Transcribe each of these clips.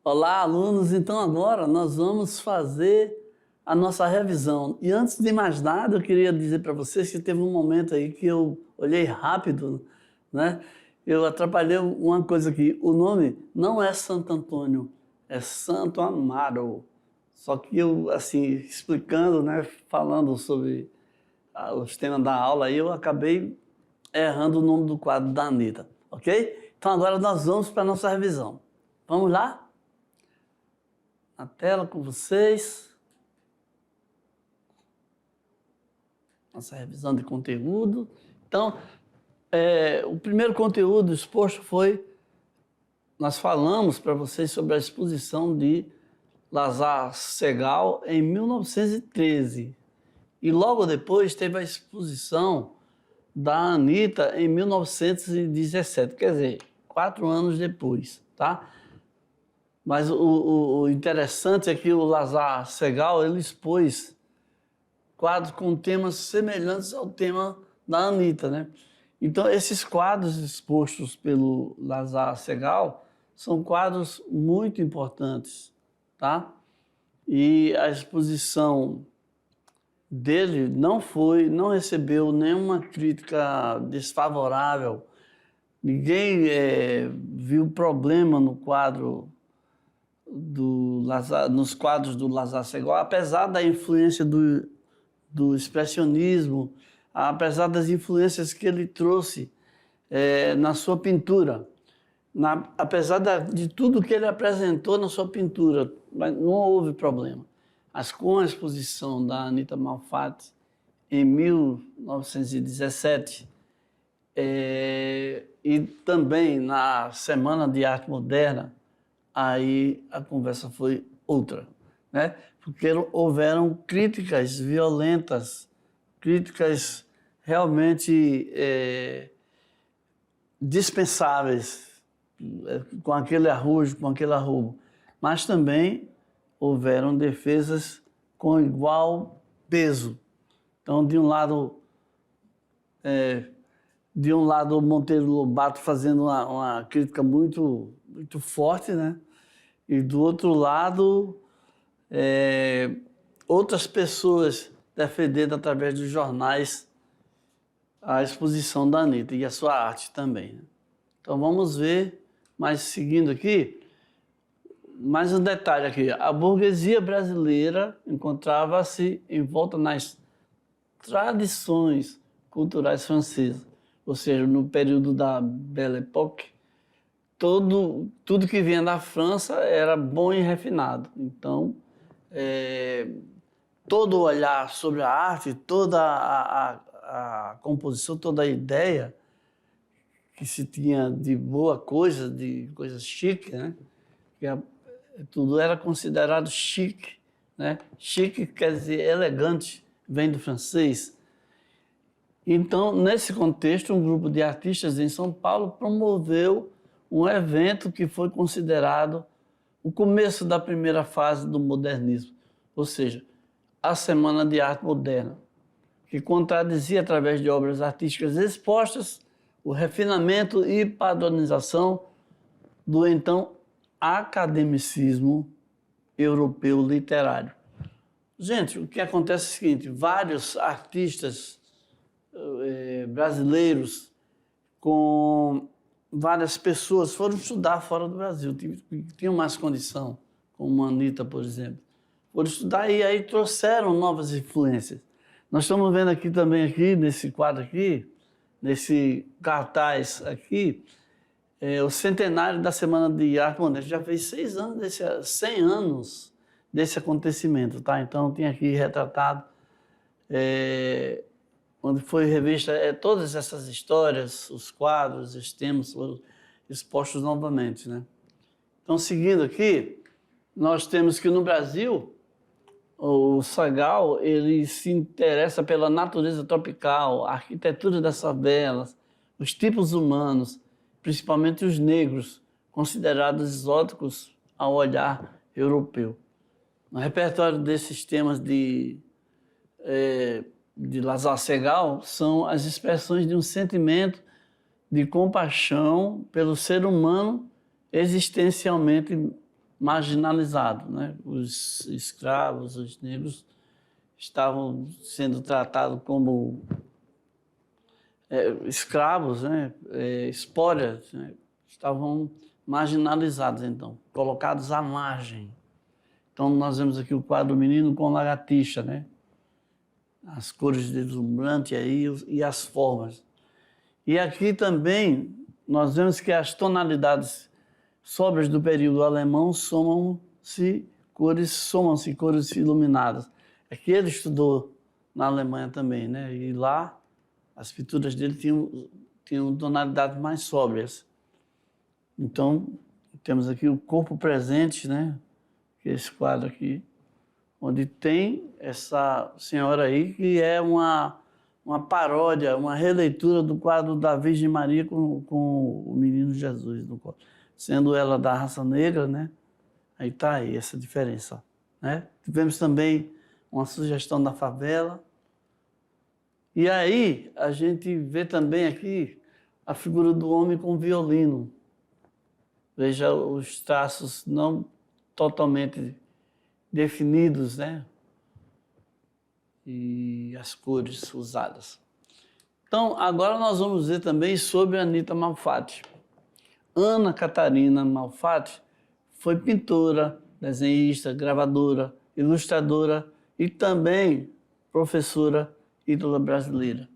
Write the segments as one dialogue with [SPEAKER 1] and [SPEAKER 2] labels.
[SPEAKER 1] Olá, alunos! Então agora nós vamos fazer a nossa revisão. E antes de mais nada, eu queria dizer para vocês que teve um momento aí que eu olhei rápido, né? Eu atrapalhei uma coisa aqui. O nome não é Santo Antônio, é Santo Amaro. Só que eu, assim, explicando, né, falando sobre os temas da aula, aí eu acabei errando o nome do quadro da Anitta, ok? Então agora nós vamos para a nossa revisão. Vamos lá? Na tela com vocês. Nossa revisão de conteúdo. Então, o primeiro conteúdo exposto foi, nós falamos para vocês sobre a exposição de Lazar Segal em 1913. E logo depois teve a exposição da Anitta em 1917, quer dizer, 4 anos depois, tá? Mas o interessante é que o Lazar Segal, ele expôs quadros com temas semelhantes ao tema da Anitta, né? Então, esses quadros expostos pelo Lazar Segal são quadros muito importantes, tá? E a exposição dele não recebeu nenhuma crítica desfavorável. Ninguém viu problema no quadro nos quadros do Lazar Segal, apesar da influência do expressionismo, apesar das influências que ele trouxe na sua pintura, apesar de tudo que ele apresentou na sua pintura, mas não houve problema. Mas com a exposição da Anitta Malfatti em 1917 e também na Semana de Arte Moderna, aí a conversa foi outra, né? Porque houveram críticas violentas, críticas realmente dispensáveis, com aquele arrojo, com aquele arrobo. Mas também houveram defesas com igual peso. Então, de um lado o Monteiro Lobato fazendo uma crítica muito, muito forte, né? E do outro lado, outras pessoas defendendo através dos jornais a exposição da Anitta e a sua arte também, né? Então vamos ver, mas seguindo aqui, mais um detalhe aqui. A burguesia brasileira encontrava-se envolta nas tradições culturais francesas, ou seja, no período da Belle Époque, tudo que vinha da França era bom e refinado. Então, todo o olhar sobre a arte, toda a composição, toda a ideia que se tinha de boa coisa, de coisa chique, né? Tudo era considerado chique, né? Chique quer dizer elegante, vem do francês. Então, nesse contexto, um grupo de artistas em São Paulo promoveu um evento que foi considerado o começo da primeira fase do modernismo, ou seja, a Semana de Arte Moderna, que contradizia, através de obras artísticas expostas, o refinamento e padronização do então academicismo europeu literário. Gente, o que acontece é o seguinte: vários artistas brasileiros, com várias pessoas, foram estudar fora do Brasil, tinham mais condição, como a Anitta, por exemplo. Foram estudar e aí trouxeram novas influências. Nós estamos vendo aqui também, aqui, nesse quadro aqui, nesse cartaz aqui, o centenário da Semana de Arte Moderna. Já fez 100 anos desse acontecimento, tá? Então tem aqui retratado, onde foi revista todas essas histórias, os quadros, os temas foram expostos novamente, né? Então, seguindo aqui, nós temos que no Brasil, o Segal, ele se interessa pela natureza tropical, a arquitetura das favelas, os tipos humanos, principalmente os negros, considerados exóticos ao olhar europeu. No repertório desses temas de Lazar Segal são as expressões de um sentimento de compaixão pelo ser humano existencialmente marginalizados, né? Os escravos, os negros estavam sendo tratados como escravos, né? Espólias, né? Estavam marginalizados, então, colocados à margem. Então, nós vemos aqui o quadro Menino com Lagartixa, né? As cores deslumbrantes aí e as formas. E aqui também nós vemos que as tonalidades sóbrias do período alemão somam-se cores iluminadas. Aqui ele estudou na Alemanha também, né? E lá as pinturas dele tinham tonalidades mais sóbrias. Então, temos aqui o Corpo Presente, né? Que é esse quadro aqui, onde tem essa senhora aí, que é uma paródia, uma releitura do quadro da Virgem Maria com o Menino Jesus, sendo ela da raça negra, né? Aí está aí essa diferença, né? Tivemos também uma sugestão da favela. E aí a gente vê também aqui a figura do homem com violino. Veja os traços não totalmente definidos, né? E as cores usadas. Então, agora nós vamos ver também sobre a Anita Malfatti. Ana Catarina Malfatti foi pintora, desenhista, gravadora, ilustradora e também professora ítalo-brasileira.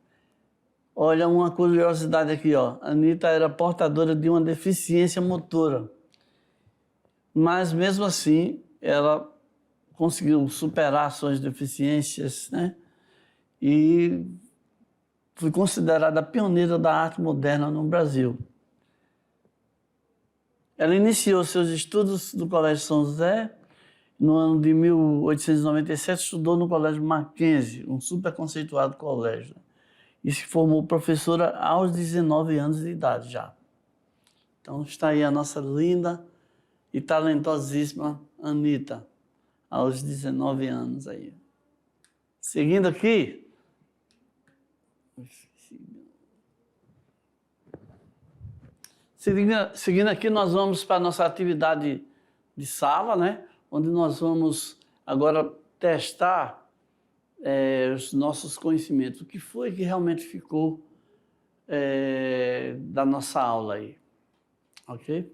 [SPEAKER 1] Olha uma curiosidade aqui, ó. A Anita era portadora de uma deficiência motora, mas mesmo assim ela conseguiu superar suas deficiências, né? E foi considerada a pioneira da arte moderna no Brasil. Ela iniciou seus estudos no Colégio São José. No ano de 1897, estudou no Colégio Mackenzie, um super conceituado colégio. E se formou professora aos 19 anos de idade já. Então está aí a nossa linda e talentosíssima Anita, aos 19 anos aí. Seguindo aqui, seguindo aqui, nós vamos para a nossa atividade de sala, né? Onde nós vamos agora testar os nossos conhecimentos. O que foi que realmente ficou da nossa aula aí, ok?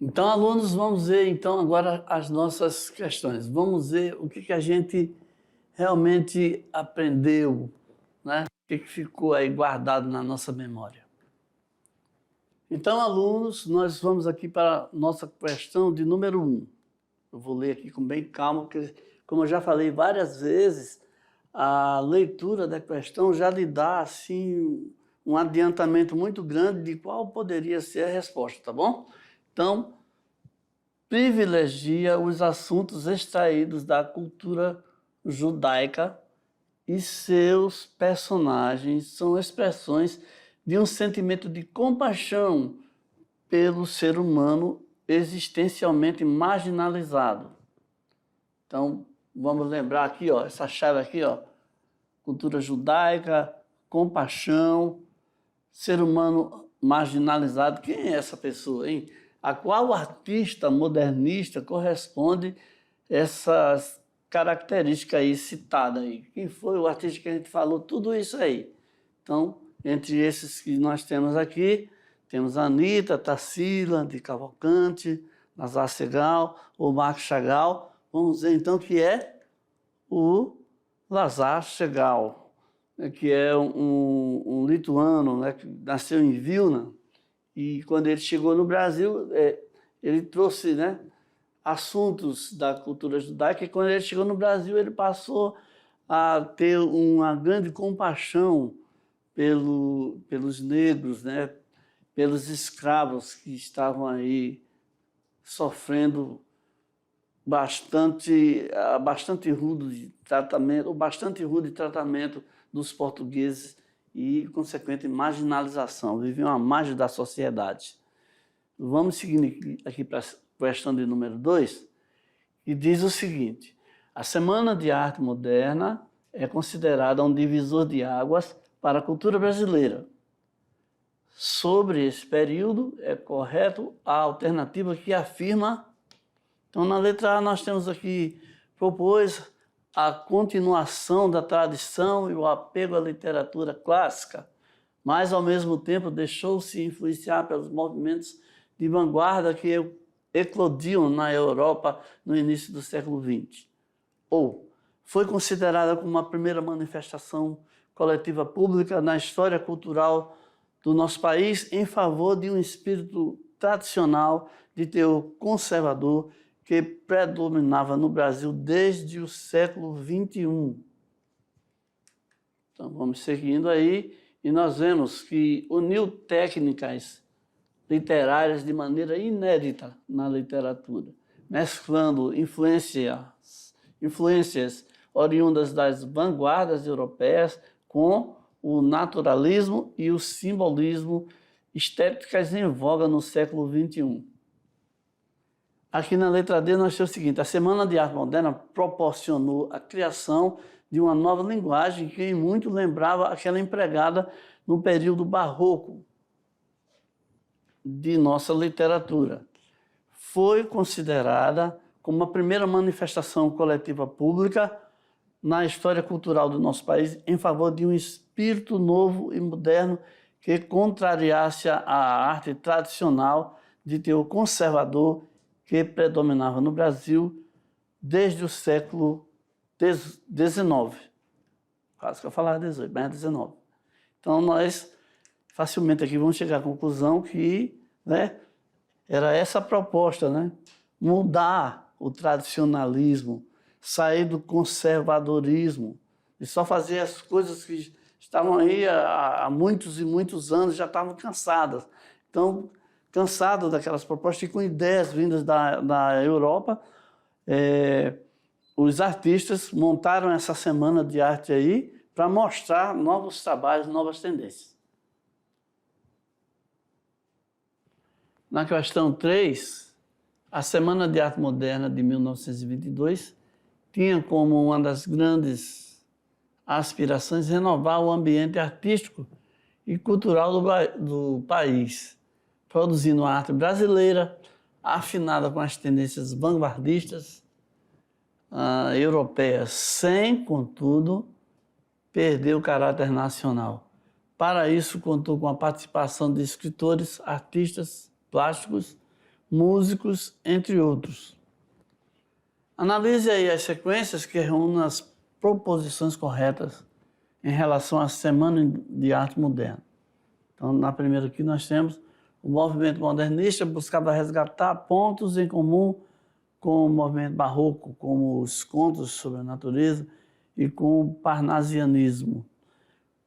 [SPEAKER 1] Então, alunos, vamos ver então agora as nossas questões. Vamos ver o que a gente realmente aprendeu, né? O que ficou aí guardado na nossa memória. Então, alunos, nós vamos aqui para a nossa questão de número 1. Eu vou ler aqui com bem calma, porque, como eu já falei várias vezes, a leitura da questão já lhe dá, assim, um adiantamento muito grande de qual poderia ser a resposta, tá bom? Então, privilegia os assuntos extraídos da cultura judaica e seus personagens são expressões de um sentimento de compaixão pelo ser humano existencialmente marginalizado. Então, vamos lembrar aqui, ó, essa chave aqui, ó, cultura judaica, compaixão, ser humano marginalizado. Quem é essa pessoa, hein? A qual artista modernista corresponde essas características aí citadas aí? Quem foi o artista que a gente falou? Tudo isso aí. Então, entre esses que nós temos aqui, temos a Anita, Tarsila, de Cavalcante, Lazare Segal, o Marc Chagall. Vamos ver então que é o Lazare Segal, que é um lituano, né, que nasceu em Vilna. E quando ele chegou no Brasil, ele trouxe, né, assuntos da cultura judaica, e quando ele chegou no Brasil, ele passou a ter uma grande compaixão pelos negros, né, pelos escravos que estavam aí sofrendo bastante rude tratamento dos portugueses e consequente marginalização, viviam à margem da sociedade. Vamos seguir aqui para a questão de número 2, que diz o seguinte: A Semana de Arte Moderna é considerada um divisor de águas para a cultura brasileira. Sobre esse período, é correto a alternativa que afirma. Então, na letra A, nós temos aqui, propôs a continuação da tradição e o apego à literatura clássica, mas, ao mesmo tempo, deixou-se influenciar pelos movimentos de vanguarda que eclodiam na Europa no início do século XX. Ou foi considerada como a primeira manifestação coletiva pública na história cultural do nosso país em favor de um espírito tradicional de teor conservador que predominava no Brasil desde o século XXI. Então, vamos seguindo aí, e nós vemos que uniu técnicas literárias de maneira inédita na literatura, mesclando influências oriundas das vanguardas europeias com o naturalismo e o simbolismo estéticas em voga no século XXI. Aqui na letra D nós temos o seguinte: a Semana de Arte Moderna proporcionou a criação de uma nova linguagem que em muito lembrava aquela empregada no período barroco de nossa literatura. Foi considerada como a primeira manifestação coletiva pública na história cultural do nosso país em favor de um espírito novo e moderno que contrariasse a arte tradicional de teor conservador que predominava no Brasil desde o século XIX. Quase que eu falava XVIII, mas é XIX. Então, nós facilmente aqui vamos chegar à conclusão que, né, era essa a proposta, né? Mudar o tradicionalismo, sair do conservadorismo e só fazer as coisas que estavam aí há muitos e muitos anos, já estavam cansadas. Então, cansado daquelas propostas e com ideias vindas da Europa, os artistas montaram essa semana de arte aí para mostrar novos trabalhos, novas tendências. Na questão 3, a Semana de Arte Moderna de 1922 tinha como uma das grandes aspirações renovar o ambiente artístico e cultural do país, produzindo a arte brasileira afinada com as tendências vanguardistas europeias, sem, contudo, perder o caráter nacional. Para isso, contou com a participação de escritores, artistas plásticos, músicos, entre outros. Analise aí as sequências que reúnem as proposições corretas em relação à Semana de Arte Moderna. Então, na primeira aqui nós temos: o movimento modernista buscava resgatar pontos em comum com o movimento barroco, como os contos sobre a natureza e com o parnasianismo,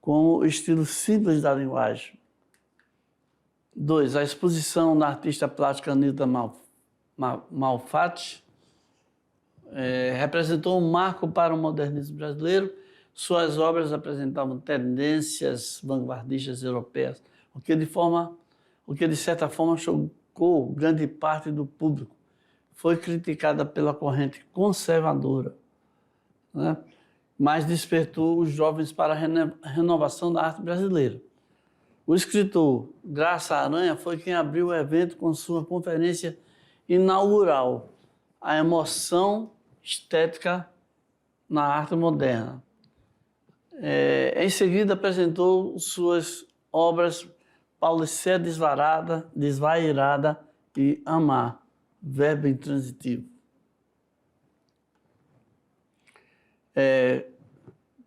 [SPEAKER 1] com o estilo simples da linguagem. 2. A exposição da artista plástica Anita Malfatti representou um marco para o modernismo brasileiro. Suas obras apresentavam tendências vanguardistas europeias, o que de certa forma chocou grande parte do público. Foi criticada pela corrente conservadora, né? Mas despertou os jovens para a renovação da arte brasileira. O escritor Graça Aranha foi quem abriu o evento com sua conferência inaugural, A Emoção Estética na Arte Moderna. Em seguida, apresentou suas obras Paulicéia Desvairada e Amar, verbo intransitivo.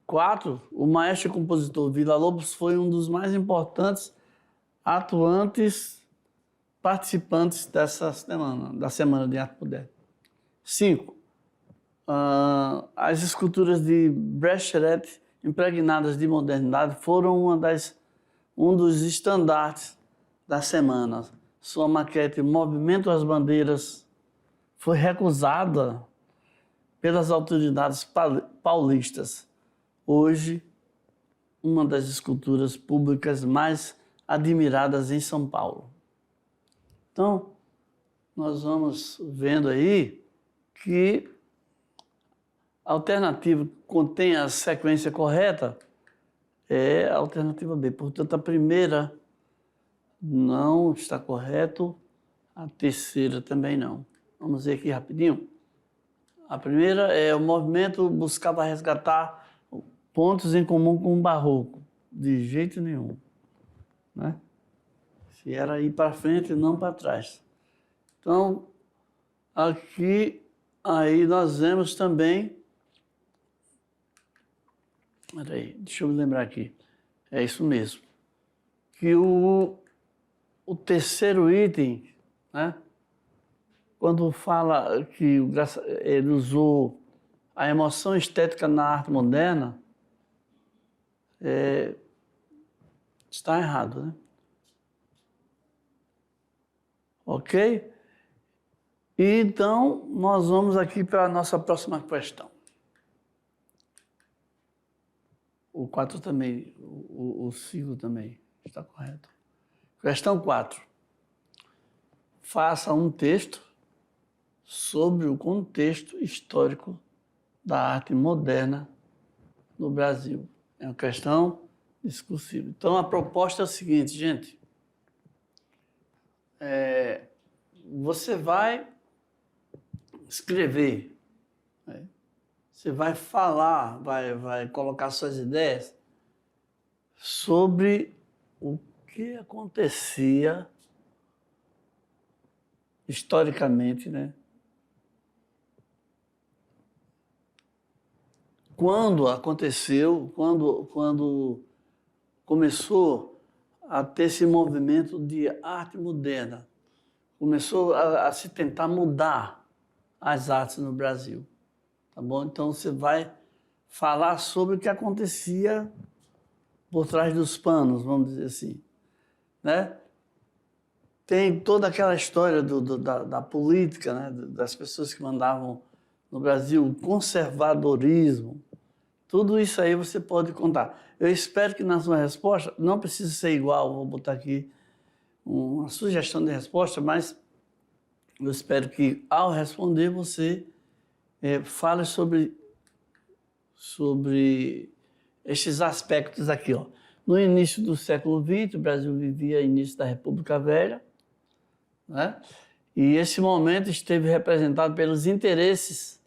[SPEAKER 1] 4. O maestro e compositor Villa-Lobos foi um dos mais importantes atuantes participantes da Semana de Arte Moderna. 5. As esculturas de Brecheret, impregnadas de modernidade, foram um dos estandartes da semana. Sua maquete Movimento às Bandeiras foi recusada pelas autoridades paulistas. Hoje, uma das esculturas públicas mais admiradas em São Paulo. Então, nós vamos vendo aí que A alternativa que contém a sequência correta é a alternativa B. Portanto, a primeira não está correto, a terceira também não. Vamos ver aqui rapidinho. A primeira é o movimento buscava resgatar pontos em comum com o barroco. De jeito nenhum, né? Se era ir para frente e não para trás. Então, aqui, aí nós vemos também... Peraí, deixa eu me lembrar aqui. É isso mesmo. Que o terceiro item, né? Quando fala que ele usou a emoção estética na arte moderna, está errado, né? Ok? E então, nós vamos aqui para a nossa próxima questão. O 4 também, o 5 também está correto. Questão 4. Faça um texto sobre o contexto histórico da arte moderna no Brasil. É uma questão discursiva. Então, a proposta é a seguinte, gente. Você vai escrever, né? Você vai falar, vai colocar suas ideias sobre o que acontecia historicamente, né? Quando aconteceu, quando começou a ter esse movimento de arte moderna, começou a se tentar mudar as artes no Brasil, tá bom? Então você vai falar sobre o que acontecia por trás dos panos, vamos dizer assim, né? Tem toda aquela história da política, né? Das pessoas que mandavam no Brasil, o conservadorismo, tudo isso aí você pode contar. Eu espero que na sua resposta, não precisa ser igual, vou botar aqui uma sugestão de resposta, mas eu espero que ao responder você fale sobre estes aspectos aqui, ó. No início do século XX, o Brasil vivia o início da República Velha, né? E esse momento esteve representado pelos interesses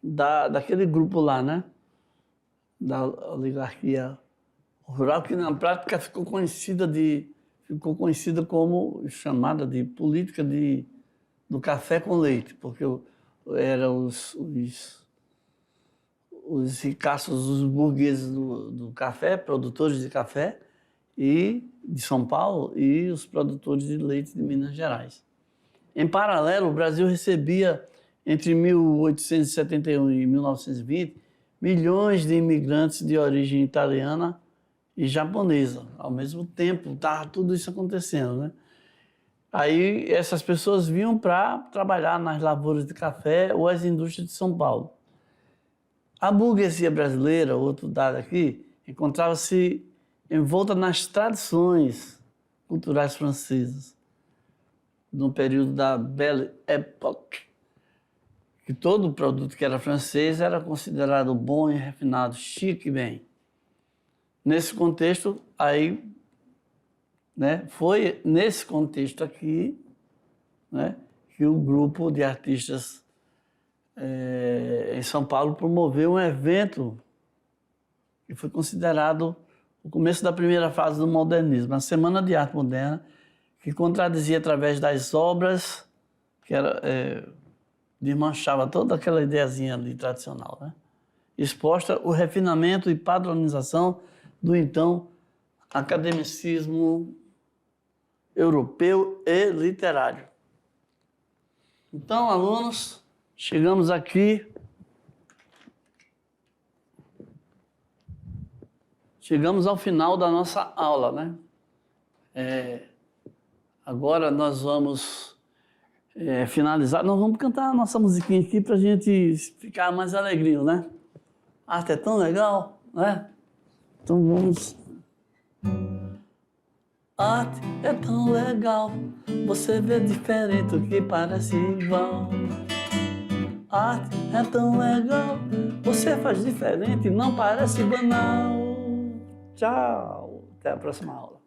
[SPEAKER 1] daquele grupo lá, né? Da oligarquia rural, que na prática ficou conhecida como chamada de política do café com leite, porque eram os ricaços, os burgueses do café, produtores de café e de São Paulo e os produtores de leite de Minas Gerais. Em paralelo, o Brasil recebia, entre 1871 e 1920, milhões de imigrantes de origem italiana e japonesa. Ao mesmo tempo, estava tudo isso acontecendo, né? Aí essas pessoas vinham para trabalhar nas lavouras de café ou as indústrias de São Paulo. A burguesia brasileira, outro dado aqui, encontrava-se envolta nas tradições culturais francesas, no período da Belle Époque, que todo produto que era francês era considerado bom e refinado, chique e bem. Nesse contexto, aí, né, foi nesse contexto aqui, né, que o grupo de artistas em São Paulo promoveu um evento que foi considerado o começo da primeira fase do modernismo, a Semana de Arte Moderna, que contradizia através das obras, que era, desmanchava toda aquela ideiazinha ali tradicional, né? Exposta o refinamento e padronização do então academicismo europeu e literário. Então, alunos, chegamos aqui. Chegamos ao final da nossa aula, né? Agora nós vamos finalizar. Nós vamos cantar a nossa musiquinha aqui para a gente ficar mais alegrinho, né? A arte é tão legal, né? Então vamos. Arte é tão legal, você vê diferente o que parece igual. Arte é tão legal, você você faz diferente, não parece banal. Tchau, até a próxima aula.